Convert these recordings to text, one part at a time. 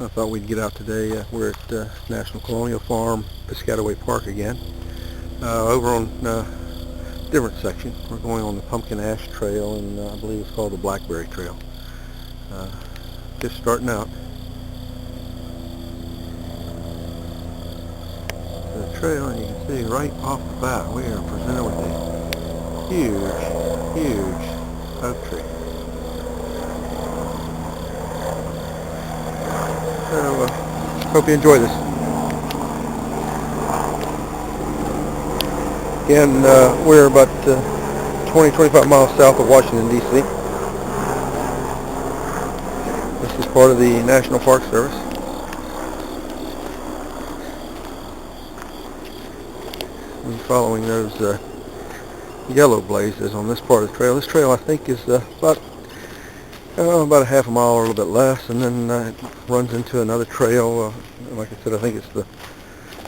I thought we'd get out today. We're at National Colonial Farm, Piscataway Park again. Over on different section. We're going on the Pumpkin Ash Trail, and I believe it's called the Blackberry Trail. Just starting out. The trail, and you can see right off the bat we are presented with a huge oak tree. So hope you enjoy this. Again, we're about 20-25 miles south of Washington, D.C. This is part of the National Park Service. And following those yellow blazes on this part of the trail. This trail, I think, is about a half a mile or a little bit less, and then it runs into another trail. Like I said, I think it's the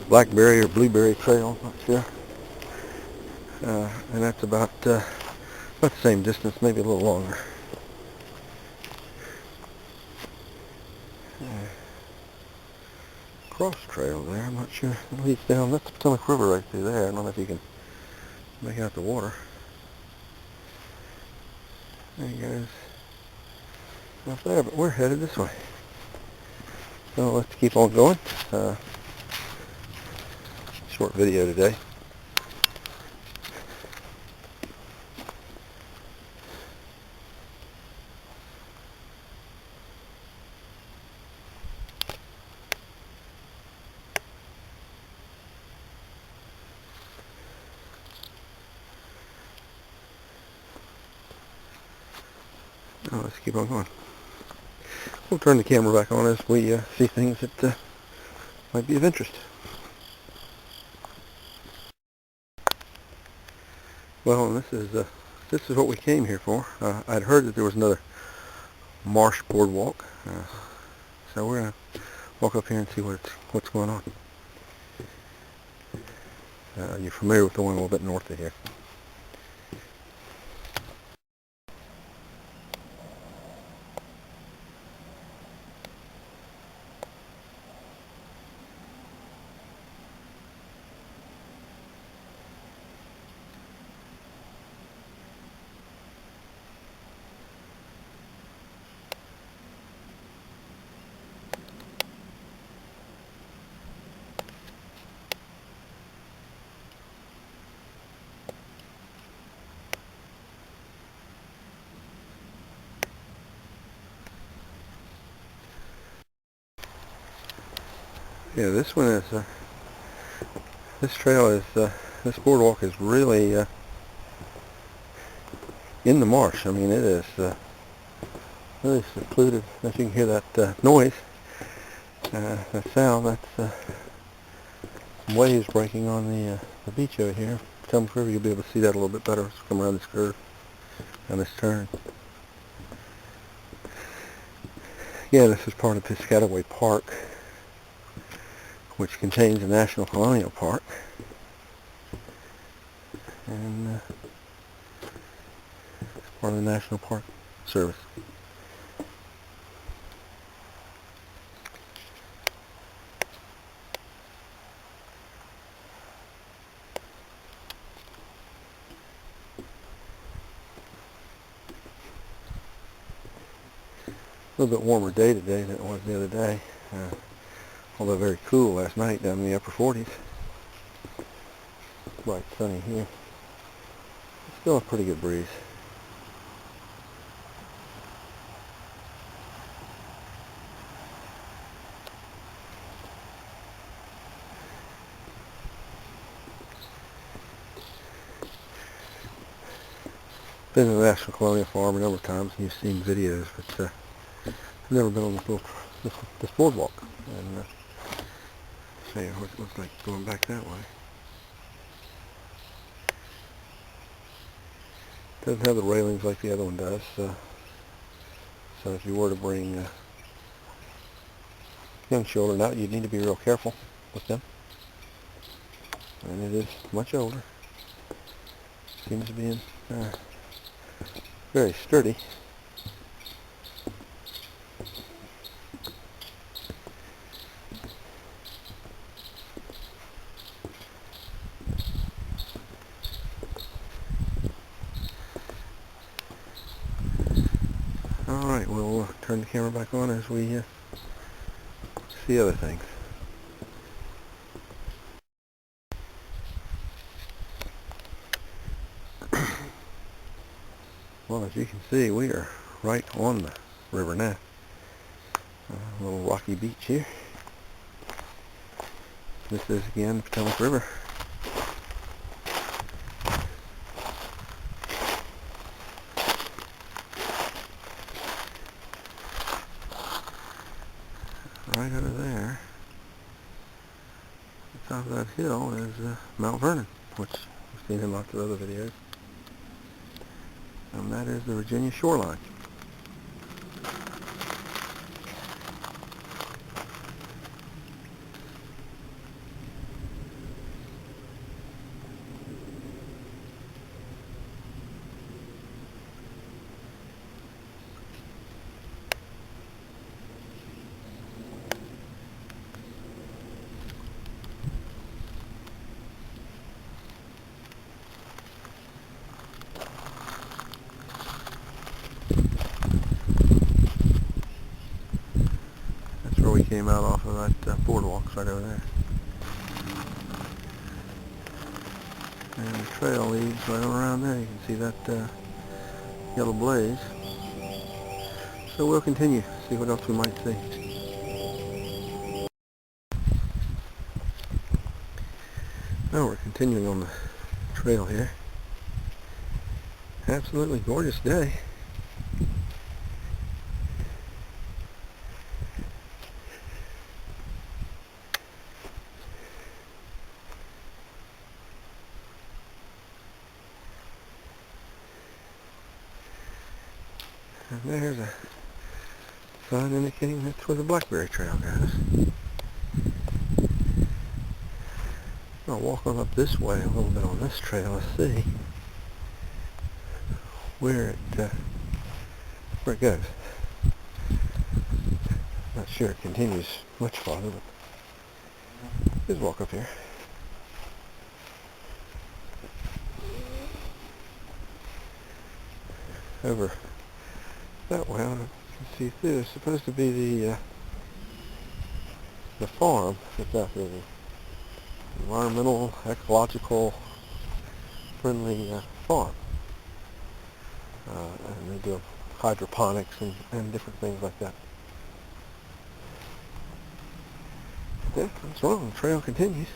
Blackberry or Blueberry Trail. I'm not sure. And that's about the same distance, maybe a little longer. Cross trail there. I'm not sure. It leads down. That's the Potomac River right through there. I don't know if you can make out the water. There he goes up there, but we're headed this way. So let's keep on going. Short video today. Oh, let's keep on going. We'll turn the camera back on as we see things that might be of interest. Well, this is what we came here for. I'd heard that there was another marsh boardwalk, so we're gonna walk up here and see what's going on. You're familiar with the one a little bit north of here. Yeah, this this boardwalk is really in the marsh. I mean, it is really secluded. As you can hear that noise, that sound, that's waves breaking on the beach over here. Potomac River, you'll be able to see that a little bit better as we come around this curve and this turn. Yeah, this is part of Piscataway Park, which contains the National Colonial Park, and it's part of the National Park Service. A little bit warmer day today than it was the other day, although very cool last night down in the upper 40s. Bright sunny here. Still a pretty good breeze. Been to the National Colonial Farm a number of times, and you've seen videos, but I've never been on this boardwalk. And show you what it looks like going back that way. Doesn't have the railings like the other one does, so if you were to bring young children out, you'd need to be real careful with them. And it is much older. Seems to be very sturdy. Alright, we'll turn the camera back on as we see other things. Well, as you can see, we are right on the river now. A little rocky beach here. This is again the Potomac River. Right over there, the top of that hill is Mount Vernon, which we've seen in lots of other videos. And that is the Virginia shoreline. That's where we came out off of that boardwalk right over there. And the trail leads right around there. You can see that yellow blaze. So we'll continue, see what else we might see. Now we're continuing on the trail here. Absolutely gorgeous day. And there's a sign indicating that's where the Blackberry Trail goes. I'll walk on up this way a little bit on this trail to see where it goes. Not sure it continues much farther, but just walk up here. Over that way, you can see through. There's supposed to be the farm that's out there, the environmental, ecological friendly farm. And they do hydroponics and different things like that. Yeah, that's wrong. The trail continues.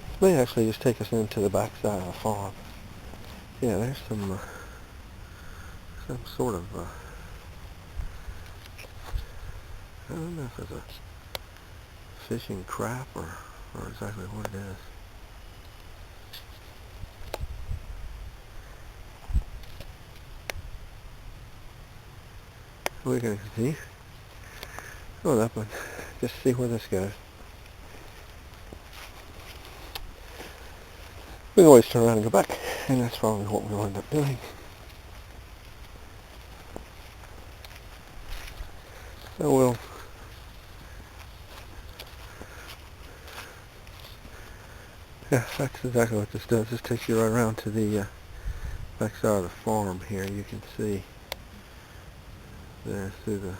This may actually just take us into the backside of the farm. Yeah, there's some sort of I don't know if it's a fishing trap or exactly what it is. We're going to continue going up and just see where this goes. We can always turn around and go back, and that's probably what we'll end up doing. So we'll yeah, that's exactly what this does. This takes you right around to the back side of the farm here. You can see there through the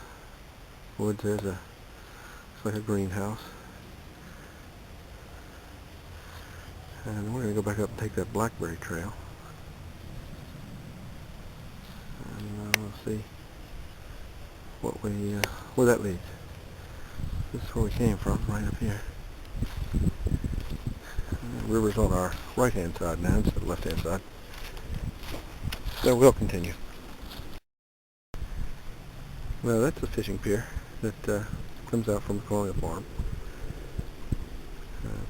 woods there's it's like a greenhouse. And we're going to go back up and take that Blackberry Trail. And we'll see where that leads. This is where we came from, right up here. The river's on our right-hand side now instead of the left-hand side. So we'll continue. Well, that's a fishing pier that comes out from the Colonial farm.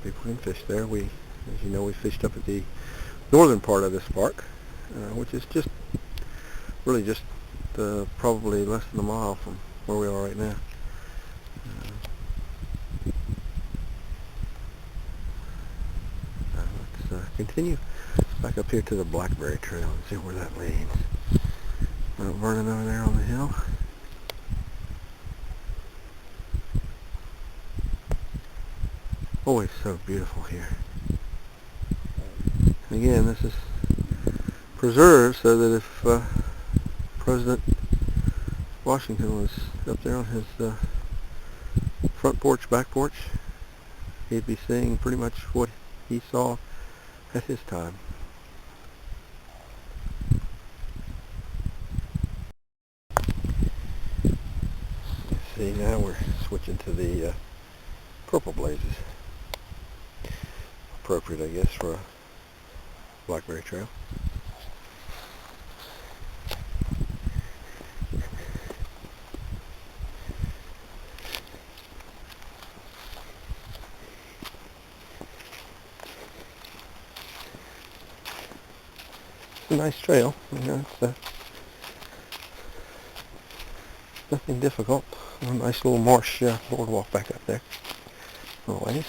People can fish there. As you know, we fished up at the northern part of this park, which is really just probably less than a mile from where we are right now. Let's continue back up here to the Blackberry Trail and see where that leads. Mount Vernon over there on the hill. Always so beautiful here. And again, this is preserved so that if President Washington was up there on his front porch, back porch, he'd be seeing pretty much what he saw at his time. See, now we're switching to the purple blazes. Appropriate, I guess, for a Blackberry trail. It's a nice trail. You know, it's nothing difficult. A nice little marsh boardwalk back up there. A ways.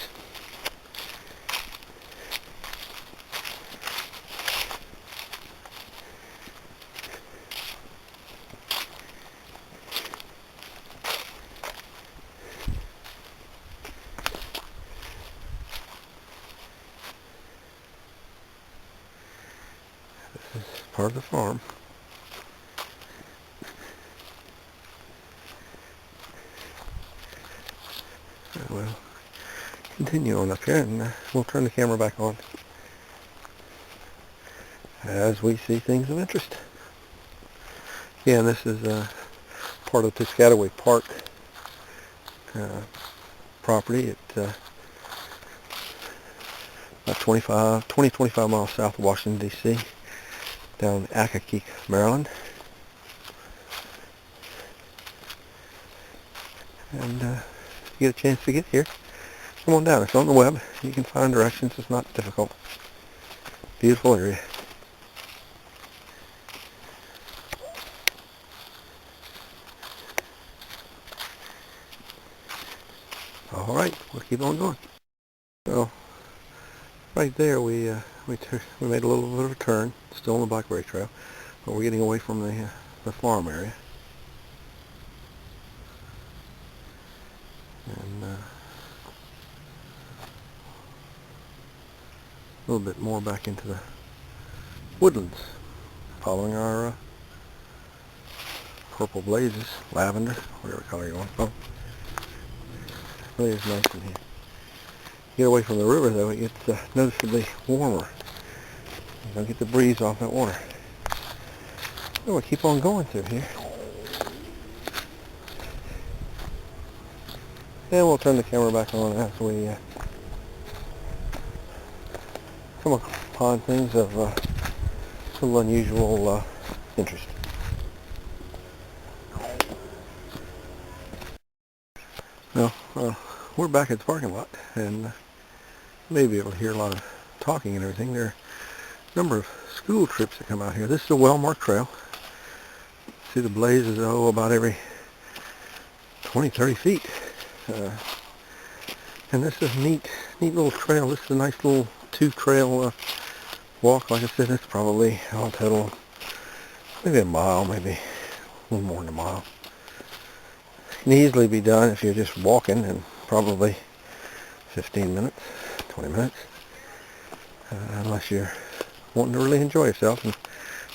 This is part of the farm. We'll continue on up here, and we'll turn the camera back on as we see things of interest. Yeah, and this is part of the Piscataway Park property. It's about 25 miles south of Washington, D.C., down in Accokeek, Maryland. And if you get a chance to get here, come on down. It's on the web. You can find directions. It's not difficult. Beautiful area. All right, we'll keep on going. So, right there, we made a little bit of a turn. Still on the Blackberry Trail, but we're getting away from the farm area. And a little bit more back into the woodlands, following our purple blazes, lavender, whatever color you want. Oh, really is nice in here. Get away from the river though, it gets noticeably warmer. You don't get the breeze off that water. So we'll keep on going through here. And we'll turn the camera back on as we come upon things of a little unusual interest. Well, we're back at the parking lot, and you may be able to hear a lot of talking and everything. There are a number of school trips that come out here. This is a well-marked trail. See the blazes, about every 20-30 feet. And this is a neat little trail. This is a nice little two-trail walk. Like I said, it's probably all total maybe a mile, maybe a little more than a mile. It can easily be done if you're just walking in probably 15 minutes, 20 minutes, unless you're wanting to really enjoy yourself and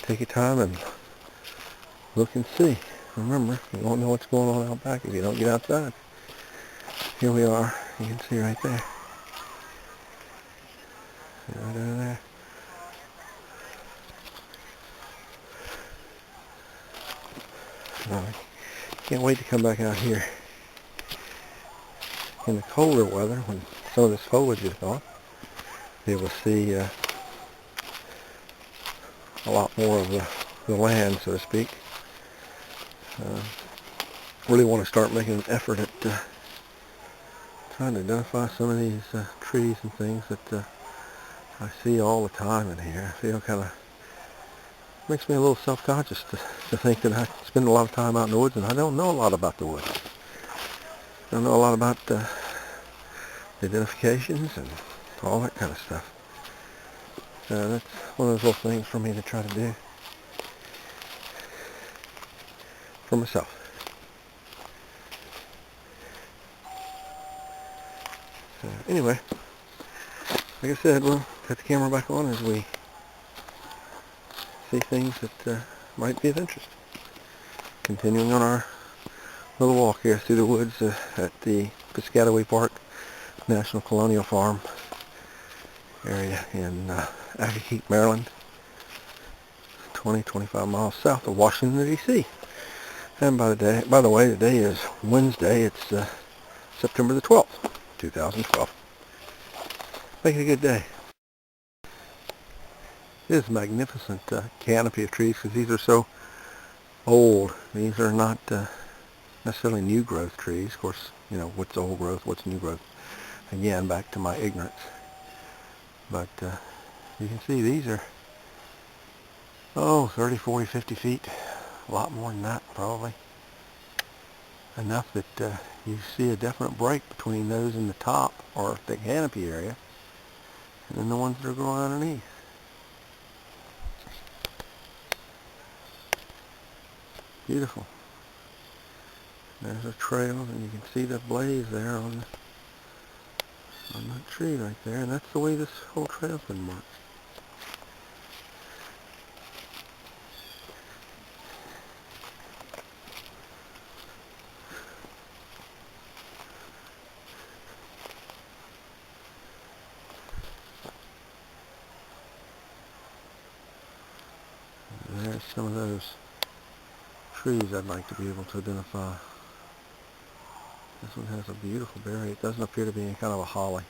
take your time and look and see. Remember, you won't know what's going on out back if you don't get outside. Here we are. You can see right there. Right over there. I can't wait to come back out here in the colder weather when some of this foliage is gone. Be able to see a lot more of the land, so to speak. Really want to start making an effort at trying to identify some of these trees and things that I see all the time in here. I feel kind of makes me a little self-conscious to think that I spend a lot of time out in the woods and I don't know a lot about the woods. I don't know a lot about the identifications and all that kind of stuff. That's one of those little things for me to try to do for myself. Anyway, like I said, we'll cut the camera back on as we see things that might be of interest. Continuing on our little walk here through the woods at the Piscataway Park National Colonial Farm area in Accokeek, Maryland, 25 miles south of Washington, D.C. And by the way, today is Wednesday. It's September the 12th, 2012. Make it a good day. It is a magnificent canopy of trees because these are so old. These are not necessarily new growth trees. Of course, you know, what's old growth, what's new growth. Again, back to my ignorance. But you can see these are, 30, 40, 50 feet. A lot more than that, probably. Enough that you see a definite break between those in the top, or the canopy area, and then the ones that are growing underneath. Beautiful. There's a trail, and you can see the blaze there on that tree right there, and that's the way this whole trail's been marked. And there's some of those trees I'd like to be able to identify. This one has a beautiful berry. It doesn't appear to be any kind of a holly.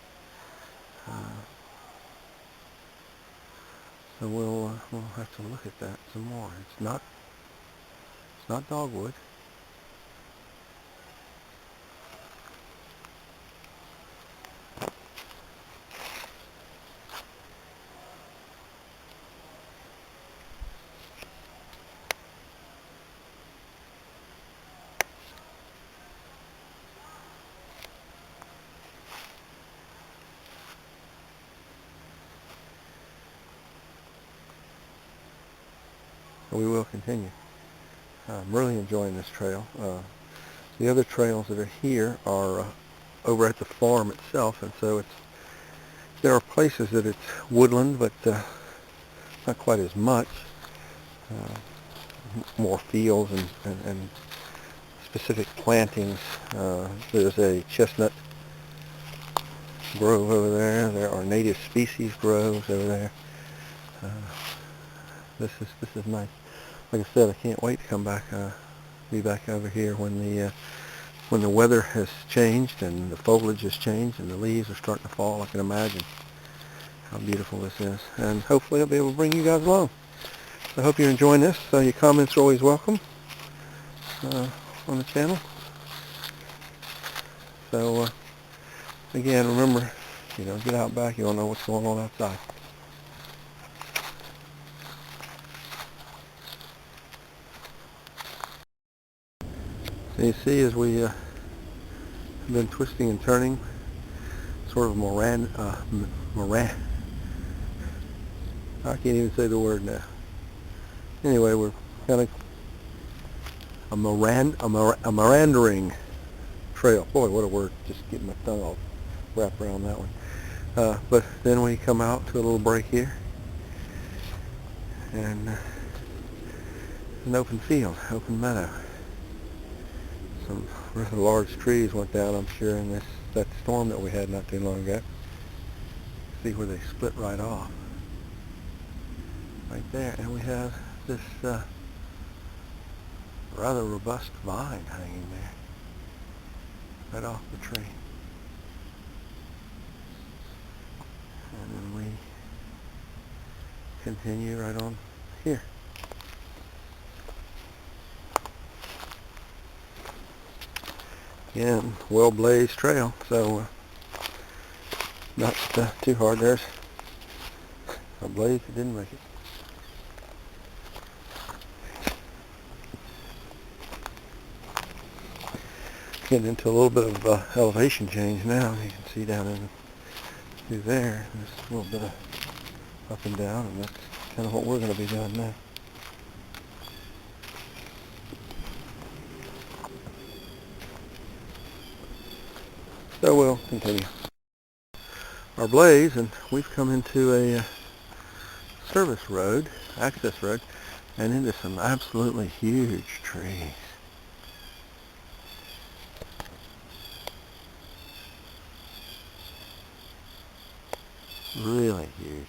So we'll have to look at that some more. It's not dogwood. We will continue. I'm really enjoying this trail. The other trails that are here are over at the farm itself, and so there are places that it's woodland, but not quite as much. More fields and specific plantings. There's a chestnut grove over there. There are native species groves over there. This is nice. Like I said, I can't wait to come back, be back over here when the weather has changed and the foliage has changed and the leaves are starting to fall. I can imagine how beautiful this is, and hopefully I'll be able to bring you guys along. I hope you're enjoying this. Your comments are always welcome on the channel. So again, remember, get out back. You don't know what's going on outside. So you see, as we have been twisting and turning, sort of I can't even say the word now. Anyway, we're kind of a meandering trail. Boy, what a word! Just getting my tongue all wrapped around that one. But then we come out to a little break here, and an open field, open meadow. Some rather large trees went down, I'm sure, in that storm that we had not too long ago. See where they split right off. Right there. And we have this rather robust vine hanging there, right off the tree. And then we continue right on here. Again, well-blazed trail, so not too hard. There's a blaze that didn't make it. Getting into a little bit of elevation change now. You can see down through there, there's a little bit of up and down, and that's kind of what we're going to be doing now. So we'll continue our blaze, and we've come into a service road, access road. and into some absolutely huge trees. Really huge.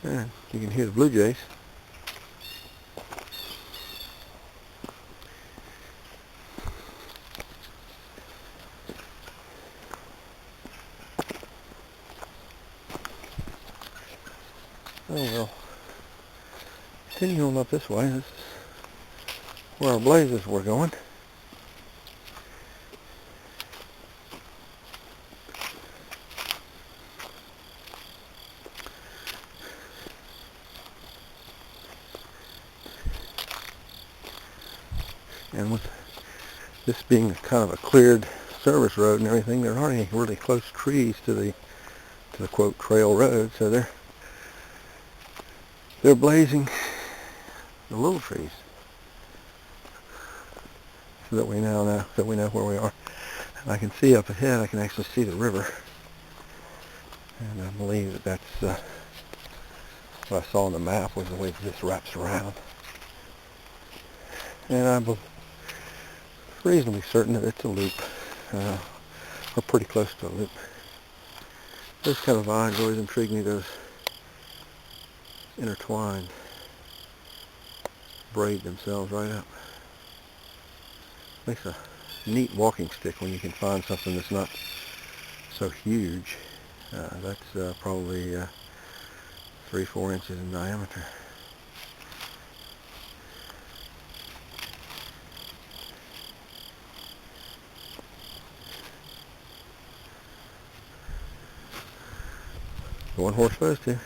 And you can hear the blue jays. Oh well, continue on up this way. This is where our blazes were going. And with this being a kind of a cleared service road and everything, there aren't any really close trees to the quote trail road, so they're blazing the little trees, so that we now know where we are. And I can see up ahead. I can actually see the river, and I believe that's what I saw on the map was the way this wraps around. And I'm reasonably certain that it's a loop, or pretty close to a loop. Those kind of vines always intrigue me, those intertwined, braid themselves right up. Makes a neat walking stick when you can find something that's not so huge. That's probably 3-4 inches in diameter. The one horse supposed to.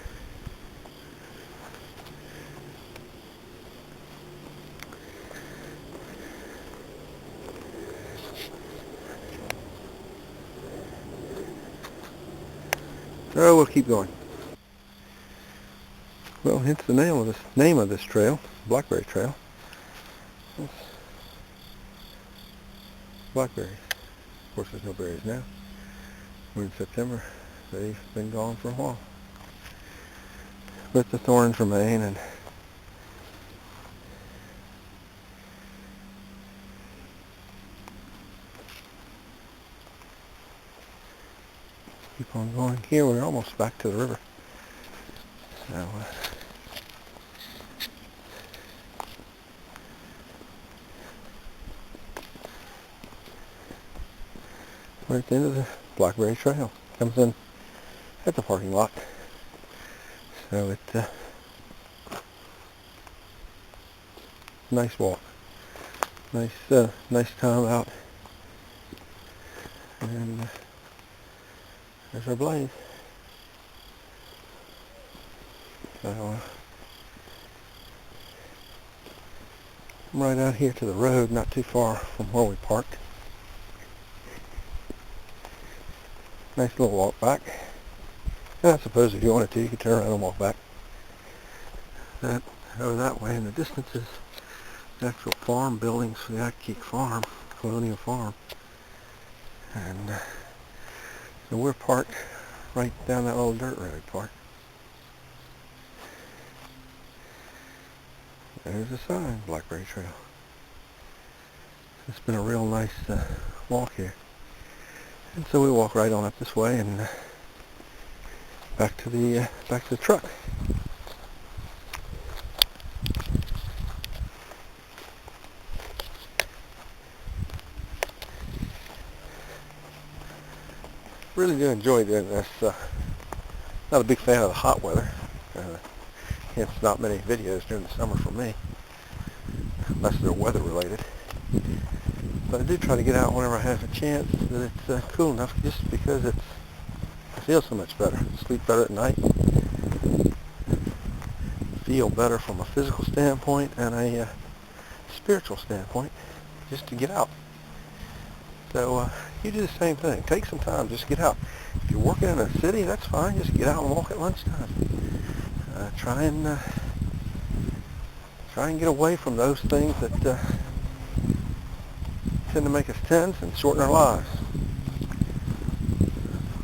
So we'll keep going. Well, hence the name of this trail, Blackberry Trail. It's blackberries. Of course, there's no berries now. We're in September. They've been gone for a while. But the thorns remain, and keep on going. Here we're almost back to the river. So, we're at the end of the Blackberry Trail. Comes in at the parking lot. So it's nice walk. Nice time out. And there's our blaze. So I'm right out here to the road, not too far from where we parked. Nice little walk back. And I suppose if you wanted to, you could turn around and walk back. Over that way in the distance is the actual farm buildings for the Accokeek farm, Colonial farm. And so we're parked right down that little dirt road part. There's a sign, Blackberry Trail. It's been a real nice walk here. And so we walk right on up this way and back to the truck. Really do enjoy doing this. Not a big fan of the hot weather. Hence not many videos during the summer for me, unless they're weather related. But I do try to get out whenever I have a chance that it's cool enough, just because I feel so much better. Sleep better at night. Feel better from a physical standpoint and a spiritual standpoint, just to get out. So you do the same thing. Take some time, just get out. If you're working in a city, that's fine. Just get out and walk at lunchtime. Try try and get away from those things that tend to make us tense and shorten our lives.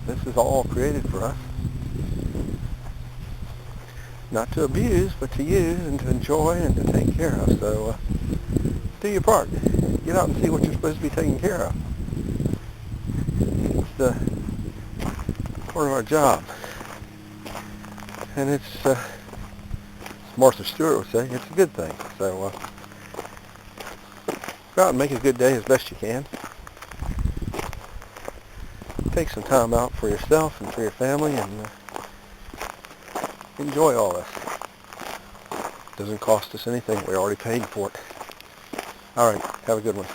This is all created for us. Not to abuse, but to use and to enjoy and to take care of. So do your part. Get out and see what you're supposed to be taking care of. It's part of our job. And it's, as Martha Stewart would say, it's a good thing. So go out and make a good day as best you can. Take some time out for yourself and for your family and enjoy all this. Doesn't cost us anything. We already paid for it. All right. Have a good one.